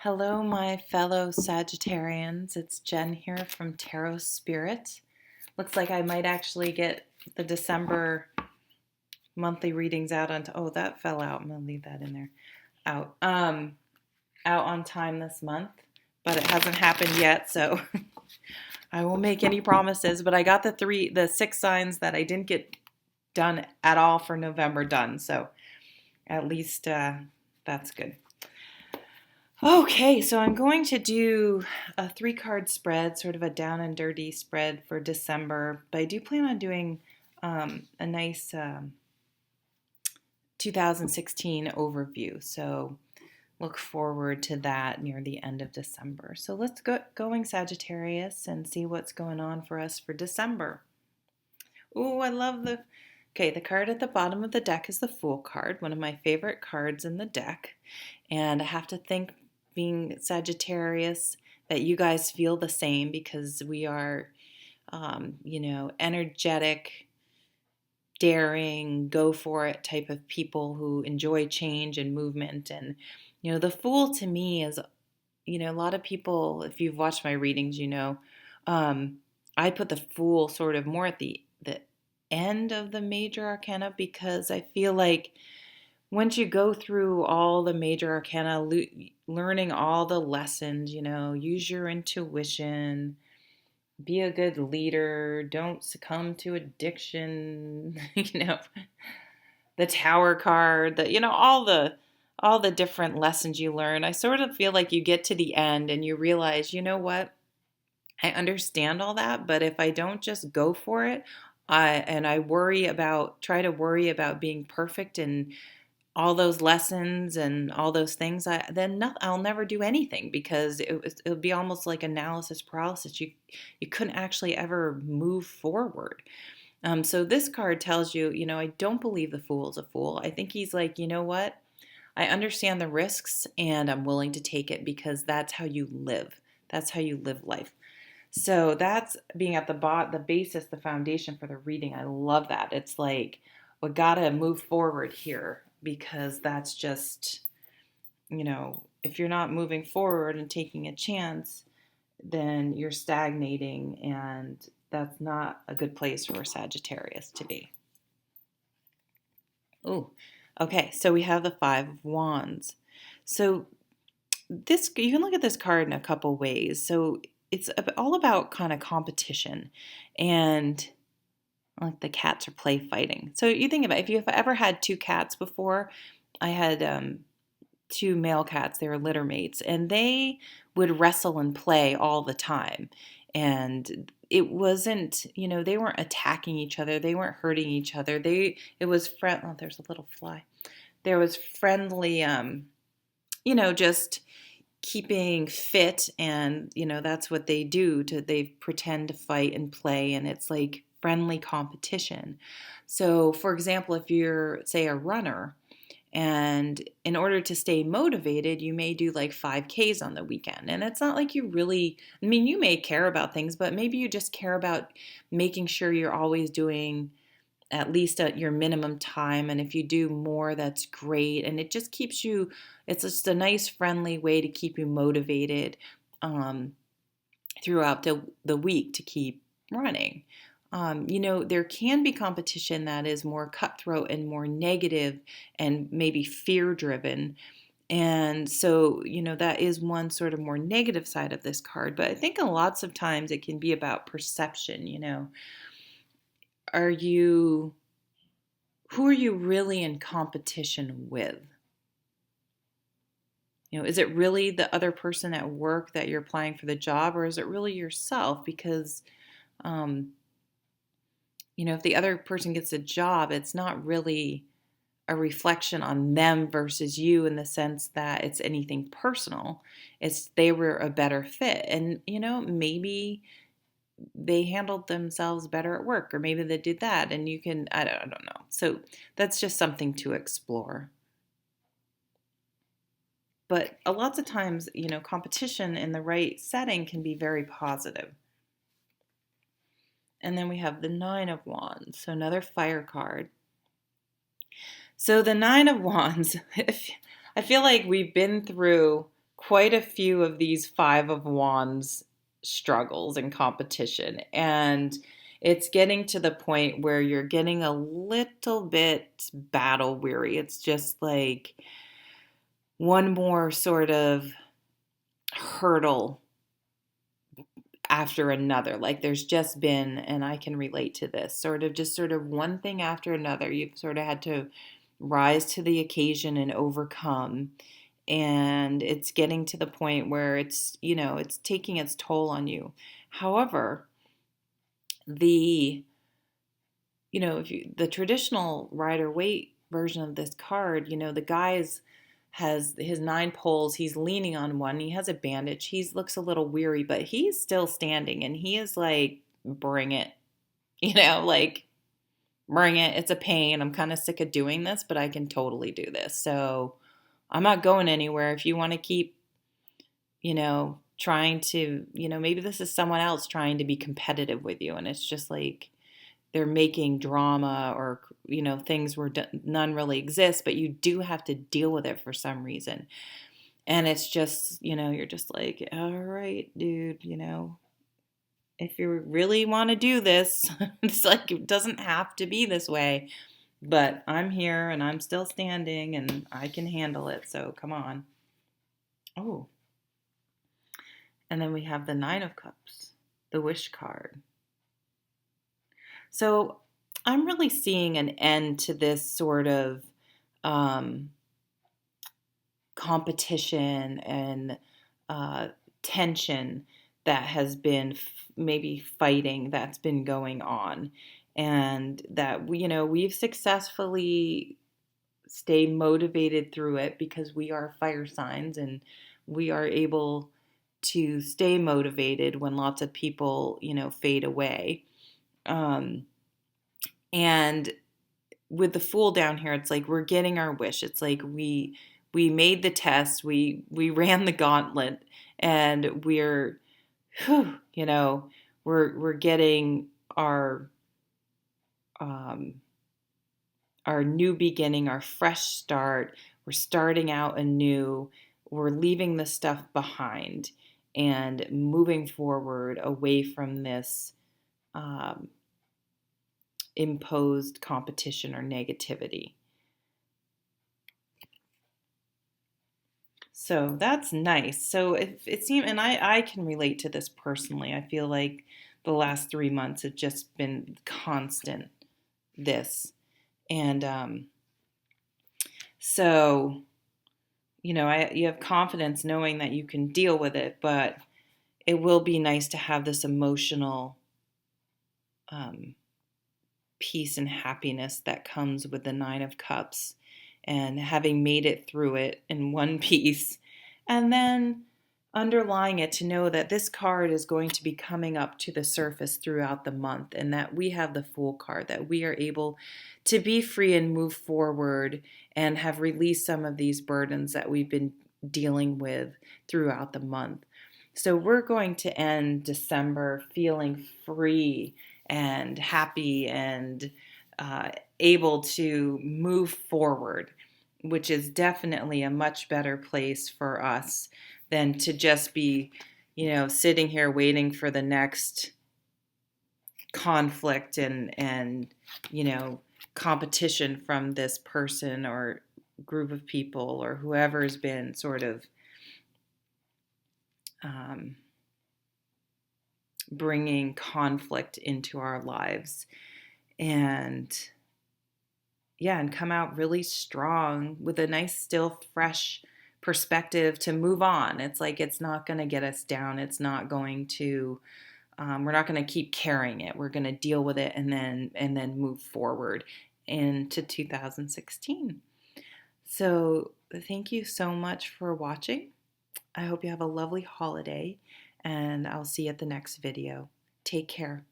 Hello, my fellow Sagittarians. It's Jen here from Tarot Spirit. Looks like I might actually get the December monthly readings out on. Oh, that fell out. I'm gonna leave that in there. Out. Out on time this month, but it hasn't happened yet, so I won't make any promises. But I got the six signs that I didn't get done at all for November done. So at least that's good. Okay, so I'm going to do a 3 card spread, sort of a down and dirty spread for December, but I do plan on doing a nice 2016 overview. So look forward to that near the end of December. So let's get going, Sagittarius, and see what's going on for us for December. Ooh, I love the. Okay, the card at the bottom of the deck is the Fool card, one of my favorite cards in the deck. And I have to think, being Sagittarius, that you guys feel the same because we are, energetic, daring, go for it type of people who enjoy change and movement. And, the Fool to me is, a lot of people, if you've watched my readings, I put the Fool sort of more at the end of the major arcana because I feel like once you go through all the major arcana, learning all the lessons, use your intuition, be a good leader, don't succumb to addiction, the Tower card, all the different lessons you learn. I sort of feel like you get to the end and you realize, you know what? I understand all that, but if I don't just go for it, and I try to worry about being perfect and all those lessons and all those things, I'll never do anything because it would be almost like analysis paralysis. You couldn't actually ever move forward. So this card tells you, I don't believe the Fool's a fool. I think he's like, you know what? I understand the risks and I'm willing to take it because that's how you live. That's how you live life. So that's being at the basis, the foundation for the reading. I love that. It's like we gotta move forward here because that's just, if you're not moving forward and taking a chance, then you're stagnating, and that's not a good place for a Sagittarius to be. Ooh, okay. So we have the Five of Wands. So this you can look at this card in a couple ways. So it's all about kind of competition and like the cats are play fighting. So you think about if you've ever had 2 cats before. I had 2 male cats. They were litter mates, and they would wrestle and play all the time. And it wasn't, they weren't attacking each other. They weren't hurting each other. It was friend. Oh, there's a little fly. There was friendly, just keeping fit, and that's what they do. They pretend to fight and play, and it's like friendly competition. So, for example, if you're, say, a runner, and in order to stay motivated, you may do like 5Ks on the weekend. And it's not like you really, you may care about things, but maybe you just care about making sure you're always doing at least at your minimum time. And if you do more, that's great. And it just keeps you, it's just a nice, friendly way to keep you motivated throughout the week to keep running. There can be competition that is more cutthroat and more negative and maybe fear driven. And so, that is one sort of more negative side of this card. But I think lots of times it can be about perception. Who are you really in competition with? Is it really the other person at work that you're applying for the job, or is it really yourself? Because, if the other person gets a job, it's not really a reflection on them versus you in the sense that it's anything personal. It's they were a better fit. And, maybe they handled themselves better at work, or maybe they did that. And I don't know. So that's just something to explore. But lots of times, competition in the right setting can be very positive. And then we have the Nine of Wands, so another fire card. So the Nine of Wands, I feel like we've been through quite a few of these Five of Wands struggles and competition. And it's getting to the point where you're getting a little bit battle weary. It's just like one more sort of hurdle after another. Like there's just been, and I can relate to this, sort of one thing after another. You've sort of had to rise to the occasion and overcome. And it's getting to the point where it's taking its toll on you. However, the, if the traditional Rider Waite version of this card, the guy's has his 9 poles. He's leaning on one. He has a bandage. He looks a little weary, but he's still standing, and he is like, bring it, like, bring it. It's a pain. I'm kind of sick of doing this, but I can totally do this. So I'm not going anywhere. If you want to keep, trying to, maybe this is someone else trying to be competitive with you, and it's just like they're making drama, or things where none really exist, but you do have to deal with it for some reason. And it's just, you're just like, all right, dude, if you really want to do this, it's like, it doesn't have to be this way, but I'm here and I'm still standing and I can handle it. So come on. Oh, and then we have the 9 of Cups, the Wish card. So I'm really seeing an end to this sort of competition and tension that has been maybe fighting that's been going on, and that we've successfully stayed motivated through it because we are fire signs, and we are able to stay motivated when lots of people fade away. And with the Fool down here, it's like we're getting our wish. It's like we made the test, we ran the gauntlet, and whew, we're getting um, our new beginning, our fresh start. We're starting out anew. We're leaving the stuff behind and moving forward away from this imposed competition or negativity. So that's nice. So it seemed, and I can relate to this personally. I feel like the last 3 months have just been constant this. And so, you have confidence knowing that you can deal with it, but it will be nice to have this emotional um, peace and happiness that comes with the 9 of Cups, and having made it through it in one piece, and then underlying it to know that this card is going to be coming up to the surface throughout the month, and that we have the Fool card, that we are able to be free and move forward and have released some of these burdens that we've been dealing with throughout the month. So we're going to end December feeling free and happy and able to move forward, which is definitely a much better place for us than to just be, sitting here waiting for the next conflict and competition from this person or group of people or whoever's been sort of bringing conflict into our lives. And come out really strong with a nice, still fresh perspective to move on. It's like, it's not going to get us down. It's not going to, we're not going to keep carrying it. We're going to deal with it and then move forward into 2016. So thank you so much for watching. I hope you have a lovely holiday, and I'll see you at the next video. Take care.